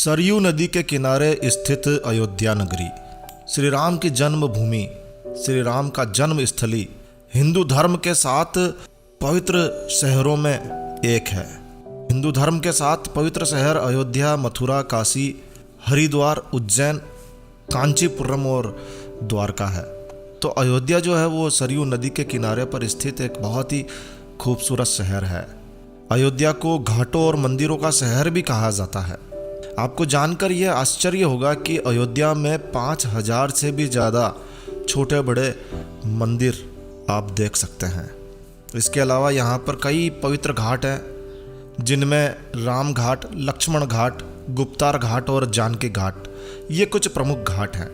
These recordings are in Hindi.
सरयू नदी के किनारे स्थित अयोध्या नगरी श्री राम की जन्मभूमि, श्री राम का जन्म स्थली, हिंदू धर्म के 7 पवित्र शहरों में एक है। हिंदू धर्म के 7 पवित्र शहर अयोध्या, मथुरा, काशी, हरिद्वार, उज्जैन, कांचीपुरम और द्वारका है। तो अयोध्या जो है वो सरयू नदी के किनारे पर स्थित एक बहुत ही खूबसूरत शहर है। अयोध्या को घाटों और मंदिरों का शहर भी कहा जाता है। आपको जानकर यह आश्चर्य होगा कि अयोध्या में 5000 से भी ज़्यादा छोटे बड़े मंदिर आप देख सकते हैं। इसके अलावा यहाँ पर कई पवित्र घाट हैं, जिनमें राम घाट, लक्ष्मण घाट, गुप्तार घाट और जानकी घाट, ये कुछ प्रमुख घाट हैं।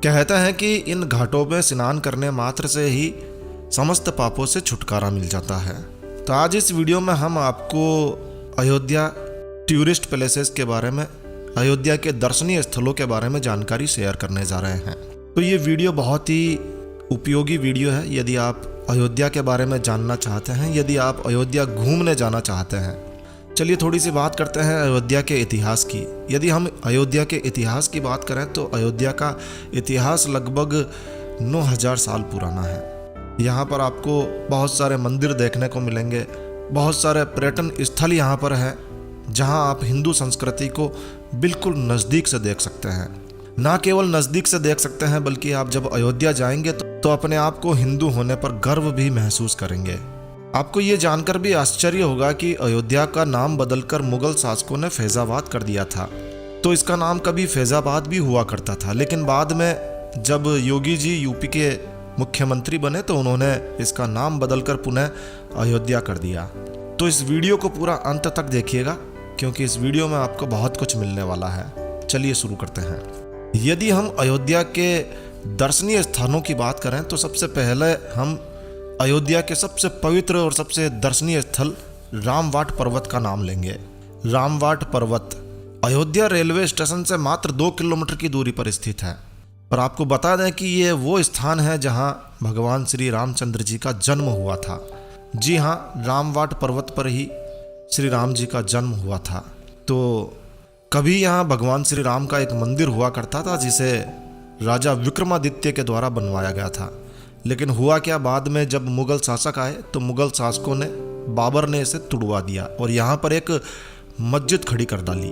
कहते हैं कि इन घाटों में स्नान करने मात्र से ही समस्त पापों से छुटकारा मिल जाता है। तो आज इस वीडियो में हम आपको अयोध्या टूरिस्ट प्लेसेस के बारे में, अयोध्या के दर्शनीय स्थलों के बारे में जानकारी शेयर करने जा रहे हैं। तो ये वीडियो बहुत ही उपयोगी वीडियो है यदि आप अयोध्या के बारे में जानना चाहते हैं, यदि आप अयोध्या घूमने जाना चाहते हैं। चलिए थोड़ी सी बात करते हैं अयोध्या के इतिहास की। यदि हम अयोध्या के इतिहास की बात करें तो अयोध्या का इतिहास लगभग 9000 साल पुराना है। यहाँ पर आपको बहुत सारे मंदिर देखने को मिलेंगे, बहुत सारे पर्यटन स्थल यहाँ पर हैं, जहाँ आप हिंदू संस्कृति को बिल्कुल नज़दीक से देख सकते हैं। ना केवल नज़दीक से देख सकते हैं बल्कि आप जब अयोध्या जाएंगे तो अपने आप को हिंदू होने पर गर्व भी महसूस करेंगे। आपको ये जानकर भी आश्चर्य होगा कि अयोध्या का नाम बदलकर मुगल शासकों ने फैजाबाद कर दिया था। तो इसका नाम कभी फैजाबाद भी हुआ करता था, लेकिन बाद में जब योगी जी यूपी के मुख्यमंत्री बने तो उन्होंने इसका नाम बदलकर पुनः अयोध्या कर दिया। तो इस वीडियो को पूरा अंत तक देखिएगा, क्योंकि इस वीडियो में आपको बहुत कुछ मिलने वाला है। चलिए शुरू करते हैं। यदि हम अयोध्या के दर्शनीय स्थानों की बात करें तो सबसे पहले हम अयोध्या के सबसे पवित्र और सबसे दर्शनीय स्थल रामवाट पर्वत का नाम लेंगे। रामवाट पर्वत अयोध्या रेलवे स्टेशन से मात्र 2 किलोमीटर की दूरी पर स्थित है। और आपको बता दें कि ये वो स्थान है जहां भगवान श्री रामचंद्र जी का जन्म हुआ था। जी हाँ, रामवाट पर्वत पर ही श्री राम जी का जन्म हुआ था। तो कभी यहाँ भगवान श्री राम का एक मंदिर हुआ करता था, जिसे राजा विक्रमादित्य के द्वारा बनवाया गया था। लेकिन हुआ क्या, बाद में जब मुगल शासक आए तो मुगल शासकों ने, बाबर ने इसे तुड़वा दिया और यहाँ पर एक मस्जिद खड़ी कर डाली।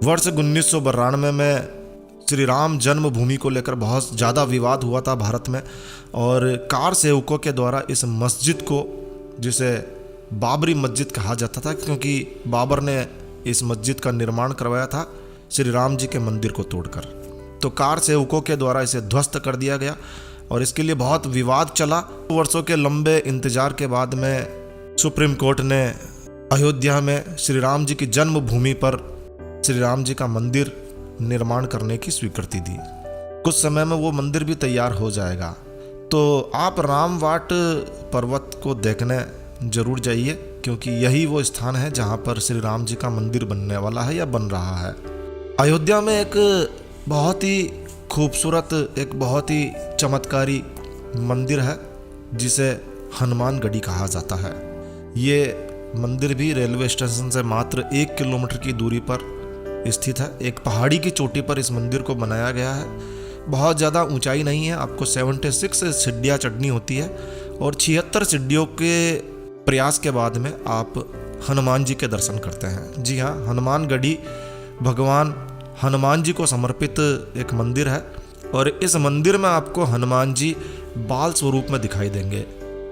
वर्ष 1992 में श्री राम जन्मभूमि को लेकर बहुत ज़्यादा विवाद हुआ था भारत में, और कार सेवकों के द्वारा इस मस्जिद को, जिसे बाबरी मस्जिद कहा जाता था क्योंकि बाबर ने इस मस्जिद का निर्माण करवाया था श्री राम जी के मंदिर को तोड़कर, तो कार सेवकों के द्वारा इसे ध्वस्त कर दिया गया और इसके लिए बहुत विवाद चला। वर्षों के लंबे इंतजार के बाद में सुप्रीम कोर्ट ने अयोध्या में श्री राम जी की जन्मभूमि पर श्री राम जी का मंदिर निर्माण करने की स्वीकृति दी। कुछ समय में वो मंदिर भी तैयार हो जाएगा। तो आप रामवाट पर्वत को देखने जरूर जाइए, क्योंकि यही वो स्थान है जहाँ पर श्री राम जी का मंदिर बनने वाला है या बन रहा है। अयोध्या में एक बहुत ही खूबसूरत, एक बहुत ही चमत्कारी मंदिर है जिसे हनुमान गढ़ी कहा जाता है। ये मंदिर भी रेलवे स्टेशन से मात्र 1 किलोमीटर की दूरी पर स्थित है। एक पहाड़ी की चोटी पर इस मंदिर को बनाया गया है। बहुत ज़्यादा ऊंचाई नहीं है, आपको 76 सीढ़ियाँ चढ़नी होती है और 76 सीढ़ियों के प्रयास के बाद में आप हनुमान जी के दर्शन करते हैं। जी हाँ, हनुमान गढ़ी भगवान हनुमान जी को समर्पित एक मंदिर है और इस मंदिर में आपको हनुमान जी बाल स्वरूप में दिखाई देंगे,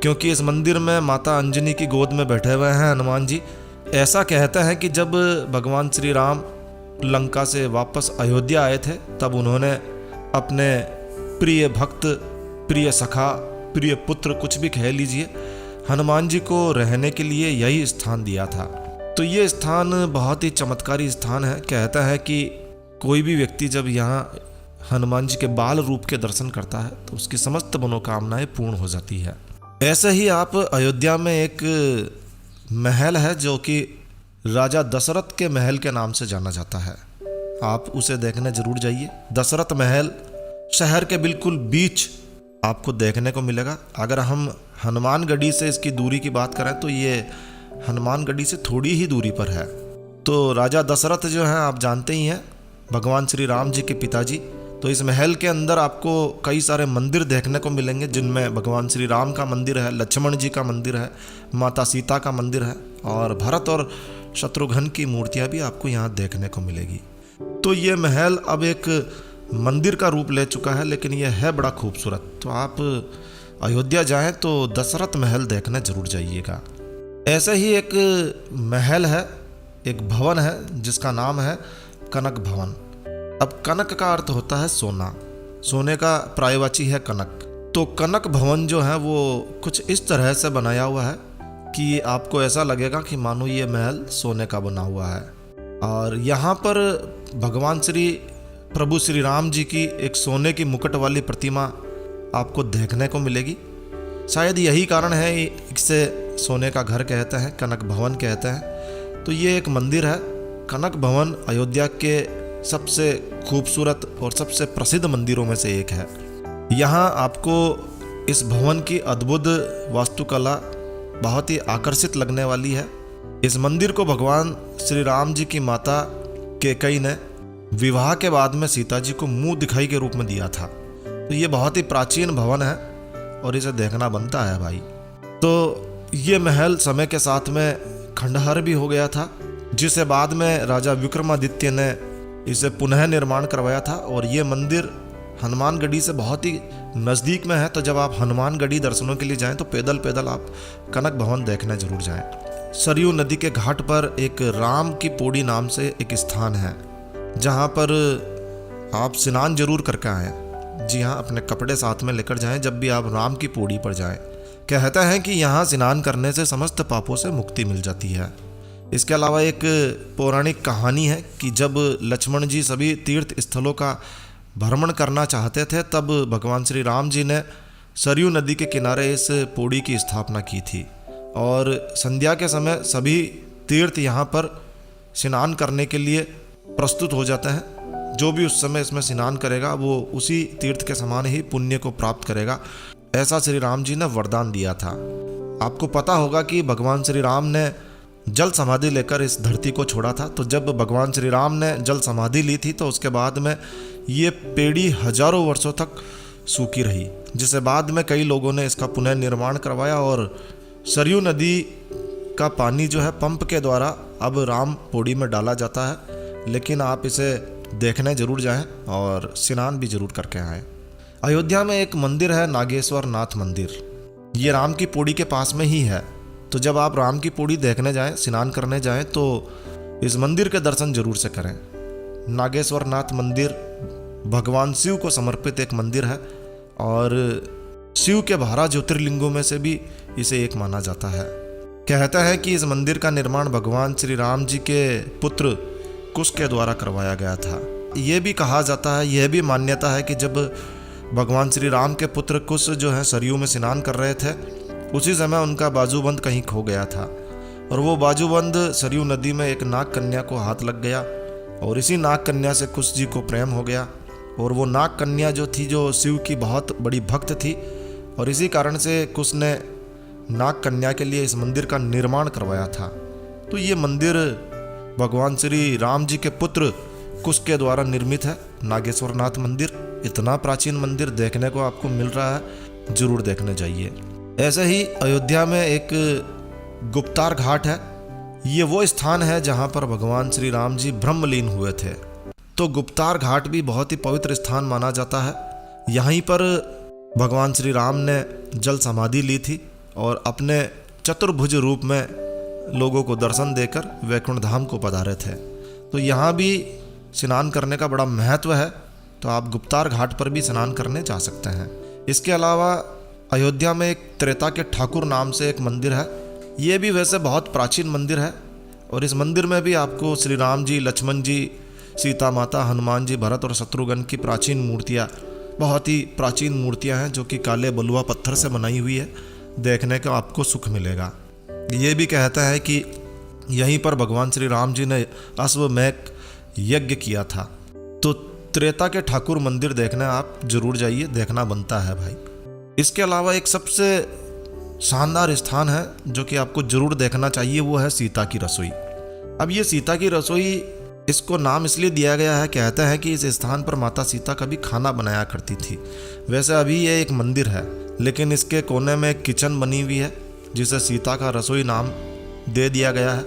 क्योंकि इस मंदिर में माता अंजनी की गोद में बैठे हुए हैं हनुमान जी। ऐसा कहते हैं कि जब भगवान श्री राम लंका से वापस अयोध्या आए थे तब उन्होंने अपने प्रिय भक्त, प्रिय सखा, प्रिय पुत्र, कुछ भी कह लीजिए, हनुमान जी को रहने के लिए यही स्थान दिया था। तो ये स्थान बहुत ही चमत्कारी स्थान है। कहता है कि कोई भी व्यक्ति जब यहाँ हनुमान जी के बाल रूप के दर्शन करता है तो उसकी समस्त मनोकामनाएं पूर्ण हो जाती है। ऐसे ही आप अयोध्या में एक महल है जो कि राजा दशरथ के महल के नाम से जाना जाता है। आप उसे देखने जरूर जाइए। दशरथ महल शहर के बिल्कुल बीच आपको देखने को मिलेगा। अगर हम हनुमान गढ़ी से इसकी दूरी की बात करें तो ये हनुमान गढ़ी से थोड़ी ही दूरी पर है। तो राजा दशरथ जो हैं आप जानते ही हैं, भगवान श्री राम जी के पिताजी। तो इस महल के अंदर आपको कई सारे मंदिर देखने को मिलेंगे, जिनमें भगवान श्री राम का मंदिर है, लक्ष्मण जी का मंदिर है, माता सीता का मंदिर है और भरत और शत्रुघ्न की मूर्तियां भी आपको यहाँ देखने को मिलेगी। तो ये महल अब एक मंदिर का रूप ले चुका है, लेकिन यह है बड़ा खूबसूरत। तो आप अयोध्या जाएं तो दशरथ महल देखने जरूर जाइएगा। ऐसे ही एक महल है, एक भवन है जिसका नाम है कनक भवन। अब कनक का अर्थ होता है सोना, सोने का पर्यायवाची है कनक। तो कनक भवन जो है वो कुछ इस तरह से बनाया हुआ है कि आपको ऐसा लगेगा कि मानो ये महल सोने का बना हुआ है। और यहाँ पर भगवान प्रभु श्री राम जी की एक सोने की मुकुट वाली प्रतिमा आपको देखने को मिलेगी। शायद यही कारण है इसे सोने का घर कहते हैं, कनक भवन कहते हैं। तो ये एक मंदिर है कनक भवन, अयोध्या के सबसे खूबसूरत और सबसे प्रसिद्ध मंदिरों में से एक है। यहाँ आपको इस भवन की अद्भुत वास्तुकला बहुत ही आकर्षित लगने वाली है। इस मंदिर को भगवान श्री राम जी की माता कैकेयी ने विवाह के बाद में सीता जी को मुंह दिखाई के रूप में दिया था। तो ये बहुत ही प्राचीन भवन है और इसे देखना बनता है भाई। तो ये महल समय के साथ में खंडहर भी हो गया था, जिसे बाद में राजा विक्रमादित्य ने इसे पुनः निर्माण करवाया था। और ये मंदिर हनुमानगढ़ी से बहुत ही नज़दीक में है। तो जब आप हनुमानगढ़ी दर्शनों के लिए जाएं तो पैदल पैदल आप कनक भवन देखने जरूर जाएं। सरयू नदी के घाट पर एक राम की पौड़ी नाम से एक स्थान है, जहाँ पर आप स्नान जरूर करके आएँ। जी हाँ, अपने कपड़े साथ में लेकर जाएं जब भी आप राम की पौड़ी पर जाएं। कहता है कि यहाँ स्नान करने से समस्त पापों से मुक्ति मिल जाती है। इसके अलावा एक पौराणिक कहानी है कि जब लक्ष्मण जी सभी तीर्थ स्थलों का भ्रमण करना चाहते थे, तब भगवान श्री राम जी ने सरयू नदी के किनारे इस पौड़ी की स्थापना की थी। और संध्या के समय सभी तीर्थ यहाँ पर स्नान करने के लिए प्रस्तुत हो जाते हैं। जो भी उस समय इसमें स्नान करेगा वो उसी तीर्थ के समान ही पुण्य को प्राप्त करेगा, ऐसा श्री राम जी ने वरदान दिया था। आपको पता होगा कि भगवान श्री राम ने जल समाधि लेकर इस धरती को छोड़ा था। तो जब भगवान श्री राम ने जल समाधि ली थी तो उसके बाद में ये पेड़ी हजारों वर्षों तक सूखी रही, जिसे बाद में कई लोगों ने इसका पुनः निर्माण करवाया और सरयू नदी का पानी जो है पंप के द्वारा अब राम पौड़ी में डाला जाता है। लेकिन आप इसे देखने जरूर जाएं और स्नान भी जरूर करके आएँ। अयोध्या में एक मंदिर है नागेश्वर नाथ मंदिर, ये राम की पौड़ी के पास में ही है। तो जब आप राम की पौड़ी देखने जाएं, स्नान करने जाएं, तो इस मंदिर के दर्शन जरूर से करें। नागेश्वर नाथ मंदिर भगवान शिव को समर्पित एक मंदिर है और शिव के 12 ज्योतिर्लिंगों में से भी इसे एक माना जाता है। कहता है कि इस मंदिर का निर्माण भगवान श्री राम जी के पुत्र कुश के द्वारा करवाया गया था। ये भी कहा जाता है, यह भी मान्यता है कि जब भगवान श्री राम के पुत्र कुश जो है सरयू में स्नान कर रहे थे, उसी समय उनका बाजूबंद कहीं खो गया था और वो बाजूबंद सरयू नदी में एक नाग कन्या को हाथ लग गया और इसी नाग कन्या से कुश जी को प्रेम हो गया। और वो नाग कन्या जो थी, जो शिव की बहुत बड़ी भक्त थी, और इसी कारण से कुश ने नाग कन्या के लिए इस मंदिर का निर्माण करवाया था। तो ये मंदिर भगवान श्री राम जी के पुत्र कुश के द्वारा निर्मित है, नागेश्वर नाथ मंदिर। इतना प्राचीन मंदिर देखने को आपको मिल रहा है, जरूर देखने जाइए। ऐसे ही अयोध्या में एक गुप्तार घाट है। ये वो स्थान है जहाँ पर भगवान श्री राम जी ब्रह्मलीन हुए थे। तो गुप्तार घाट भी बहुत ही पवित्र स्थान माना जाता है। यहीं पर भगवान श्री राम ने जल समाधि ली थी और अपने चतुर्भुज रूप में लोगों को दर्शन देकर वैकुंठ धाम को पधारे थे। तो यहाँ भी स्नान करने का बड़ा महत्व है, तो आप गुप्तार घाट पर भी स्नान करने जा सकते हैं। इसके अलावा अयोध्या में एक त्रेता के ठाकुर नाम से एक मंदिर है। ये भी वैसे बहुत प्राचीन मंदिर है और इस मंदिर में भी आपको श्री राम जी, लक्ष्मण जी, सीता माता, हनुमान जी, भरत और शत्रुघ्न की प्राचीन मूर्तियाँ, बहुत ही प्राचीन मूर्तियाँ हैं जो कि काले बलुआ पत्थर से बनाई हुई है। देखने का आपको सुख मिलेगा। ये भी कहता है कि यहीं पर भगवान श्री राम जी ने अश्वमेध यज्ञ किया था। तो त्रेता के ठाकुर मंदिर देखने आप जरूर जाइए, देखना बनता है भाई। इसके अलावा एक सबसे शानदार स्थान है जो कि आपको जरूर देखना चाहिए, वो है सीता की रसोई। अब ये सीता की रसोई इसको नाम इसलिए दिया गया है, कहते हैं कि इस स्थान पर माता सीता कभी खाना बनाया करती थी। वैसे अभी ये एक मंदिर है, लेकिन इसके कोने में एक किचन बनी हुई है जिसे सीता का रसोई नाम दे दिया गया है,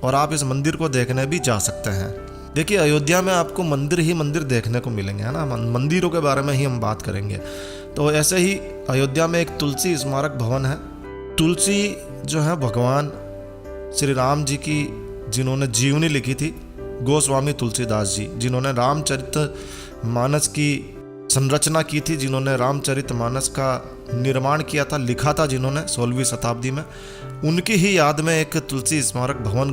और आप इस मंदिर को देखने भी जा सकते हैं। देखिए, अयोध्या में आपको मंदिर ही मंदिर देखने को मिलेंगे, है ना। मंदिरों के बारे में ही हम बात करेंगे। तो ऐसे ही अयोध्या में एक तुलसी स्मारक भवन है। तुलसी जो है भगवान श्री राम जी की जिन्होंने जीवनी लिखी थी, गोस्वामी तुलसीदास जी, जिन्होंने रामचरितमानस की संरचना की थी, जिन्होंने रामचरितमानस का निर्माण किया था, लिखा था जिन्होंने 16वीं शताब्दी में, उनकी ही याद में एक तुलसी स्मारक भवन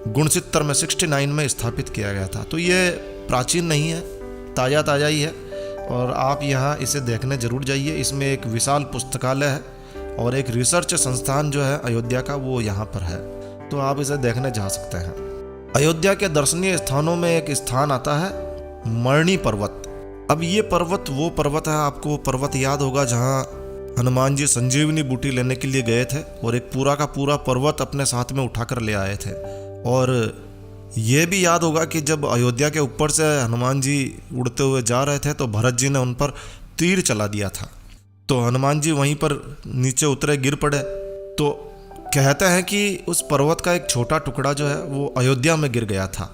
1969 में 69 में स्थापित किया गया था। तो ये प्राचीन नहीं है, ताज़ा ताज़ा ही है, और आप यहाँ इसे देखने जरूर जाइए। इसमें एक विशाल पुस्तकालय है और एक रिसर्च संस्थान जो है अयोध्या का, वो यहाँ पर है, तो आप इसे देखने जा सकते हैं। अयोध्या के दर्शनीय स्थानों में एक स्थान आता है मरणी पर्वत। अब ये पर्वत वो पर्वत है, आपको पर्वत याद होगा जहाँ हनुमान जी संजीवनी बूटी लेने के लिए गए थे और एक पूरा का पूरा पर्वत अपने साथ में उठाकर ले आए थे। और ये भी याद होगा कि जब अयोध्या के ऊपर से हनुमान जी उड़ते हुए जा रहे थे तो भरत जी ने उन पर तीर चला दिया था, तो हनुमान जी वहीं पर नीचे उतरे, गिर पड़े। तो कहते हैं कि उस पर्वत का एक छोटा टुकड़ा जो है वो अयोध्या में गिर गया था।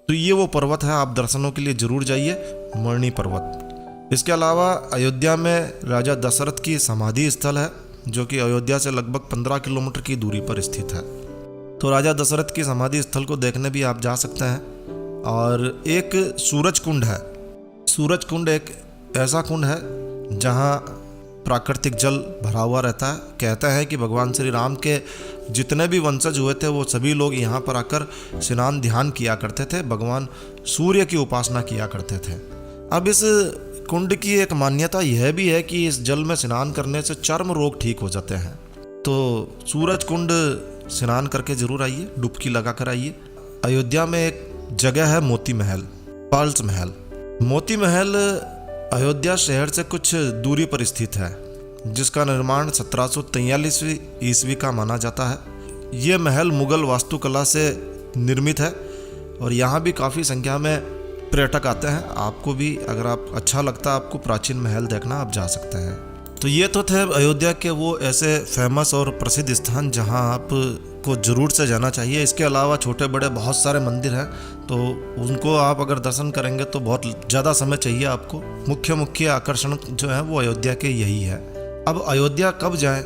तो ये वो पर्वत है, आप दर्शनों के लिए जरूर जाइए, मरणी पर्वत। इसके अलावा अयोध्या में राजा दशरथ की समाधि स्थल है, जो कि अयोध्या से लगभग 15 किलोमीटर की दूरी पर स्थित है। तो राजा दशरथ की समाधि स्थल को देखने भी आप जा सकते हैं। और एक सूरज कुंड है। सूरज कुंड एक ऐसा कुंड है जहाँ प्राकृतिक जल भरा हुआ रहता है। कहते हैं कि भगवान श्री राम के जितने भी वंशज हुए थे वो सभी लोग यहाँ पर आकर स्नान ध्यान किया करते थे, भगवान सूर्य की उपासना किया करते थे। अब इस कुंड की एक मान्यता यह भी है कि इस जल में स्नान करने से चर्म रोग ठीक हो जाते हैं। तो सूरज कुंड स्नान करके जरूर आइए, डुबकी लगा कर आइए। अयोध्या में एक जगह है मोती महल, पर्ल्स महल। मोती महल अयोध्या शहर से कुछ दूरी पर स्थित है, जिसका निर्माण 1743 ईस्वी का माना जाता है। ये महल मुगल वास्तुकला से निर्मित है और यहाँ भी काफ़ी संख्या में पर्यटक आते हैं। आपको भी अगर आप अच्छा लगता है आपको प्राचीन महल देखना, आप जा सकते हैं। तो ये तो थे अयोध्या के वो ऐसे फेमस और प्रसिद्ध स्थान जहाँ आपको ज़रूर से जाना चाहिए। इसके अलावा छोटे बड़े बहुत सारे मंदिर हैं, तो उनको आप अगर दर्शन करेंगे तो बहुत ज़्यादा समय चाहिए आपको। मुख्य आकर्षण जो है वो अयोध्या के यही है। अब अयोध्या कब जाएं?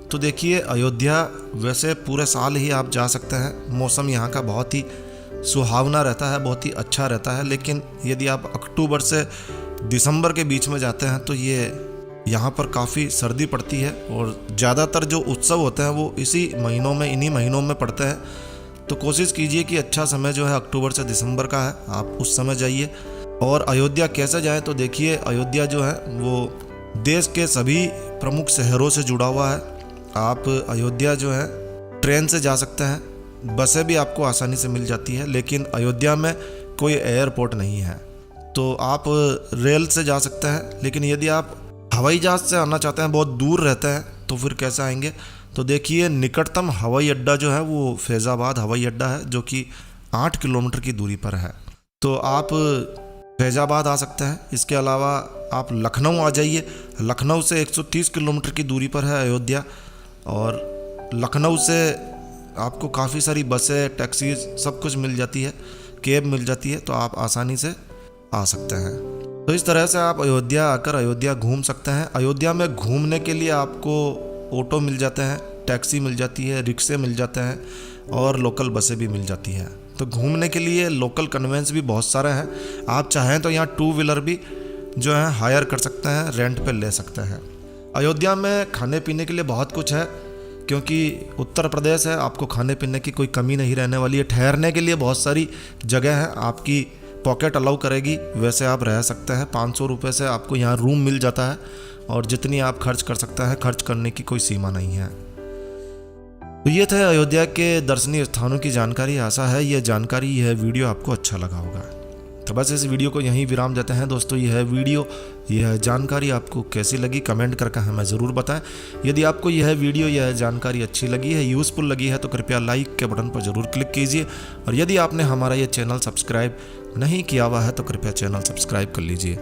तो देखिए, अयोध्या वैसे पूरे साल ही आप जा सकते हैं। मौसम यहाँ का बहुत ही सुहावना रहता है, बहुत ही अच्छा रहता है। लेकिन यदि आप अक्टूबर से दिसंबर के बीच में जाते हैं तो ये यहाँ पर काफ़ी सर्दी पड़ती है, और ज़्यादातर जो उत्सव होते हैं वो इन्हीं महीनों में पड़ते हैं। तो कोशिश कीजिए कि अच्छा समय जो है अक्टूबर से दिसंबर का है, आप उस समय जाइए। और अयोध्या कैसे जाएं? तो देखिए, अयोध्या जो है वो देश के सभी प्रमुख शहरों से जुड़ा हुआ है। आप अयोध्या जो है ट्रेन से जा सकते हैं, बसें भी आपको आसानी से मिल जाती है, लेकिन अयोध्या में कोई एयरपोर्ट नहीं है। तो आप रेल से जा सकते हैं, लेकिन यदि आप हवाई जहाज़ से आना चाहते हैं, बहुत दूर रहते हैं, तो फिर कैसे आएंगे? तो देखिए, निकटतम हवाई अड्डा जो है वो फैज़ाबाद हवाई अड्डा है, जो कि 8 किलोमीटर की दूरी पर है। तो आप फैज़ाबाद आ सकते हैं। इसके अलावा आप लखनऊ आ जाइए। लखनऊ से 130 किलोमीटर की दूरी पर है अयोध्या, और लखनऊ से आपको काफ़ी सारी बसें, टैक्सी सब कुछ मिल जाती है, कैब मिल जाती है, तो आप आसानी से आ सकते हैं। तो इस तरह से आप अयोध्या आकर अयोध्या घूम सकते हैं। अयोध्या में घूमने के लिए आपको ऑटो मिल जाते हैं, टैक्सी मिल जाती है, रिक्शे मिल जाते हैं, और लोकल बसें भी मिल जाती हैं। तो घूमने के लिए लोकल कन्वेंस भी बहुत सारे हैं। आप चाहें तो यहाँ 2 व्हीलर भी जो है हायर कर सकते हैं, रेंट पे ले सकते हैं। अयोध्या में खाने पीने के लिए बहुत कुछ है, क्योंकि उत्तर प्रदेश है, आपको खाने पीने की कोई कमी नहीं रहने वाली है। ठहरने के लिए बहुत सारी जगह है, आपकी पॉकेट अलाउ करेगी, वैसे आप रह सकते हैं। 500 रुपये से आपको यहाँ रूम मिल जाता है, और जितनी आप खर्च कर सकते हैं, खर्च करने की कोई सीमा नहीं है। तो ये थे अयोध्या के दर्शनीय स्थानों की जानकारी। आशा है यह जानकारी, यह वीडियो आपको अच्छा लगा होगा। तो बस इस वीडियो को यहीं विराम देते हैं दोस्तों। यह जानकारी आपको कैसी लगी कमेंट करके हमें ज़रूर बताएं। यदि आपको यह जानकारी अच्छी लगी है, यूज़फुल लगी है, तो कृपया लाइक के बटन पर ज़रूर क्लिक कीजिए। और यदि आपने हमारा ये चैनल सब्सक्राइब नहीं किया हुआ है तो कृपया चैनल सब्सक्राइब कर लीजिए।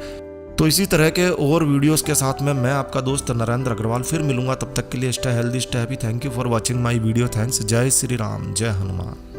तो इसी तरह के और वीडियोस के साथ में मैं आपका दोस्त नरेंद्र अग्रवाल फिर मिलूंगा। तब तक के लिए stay healthy, stay happy. Thank you for watching my video. Thanks. जय श्री राम, जय हनुमान।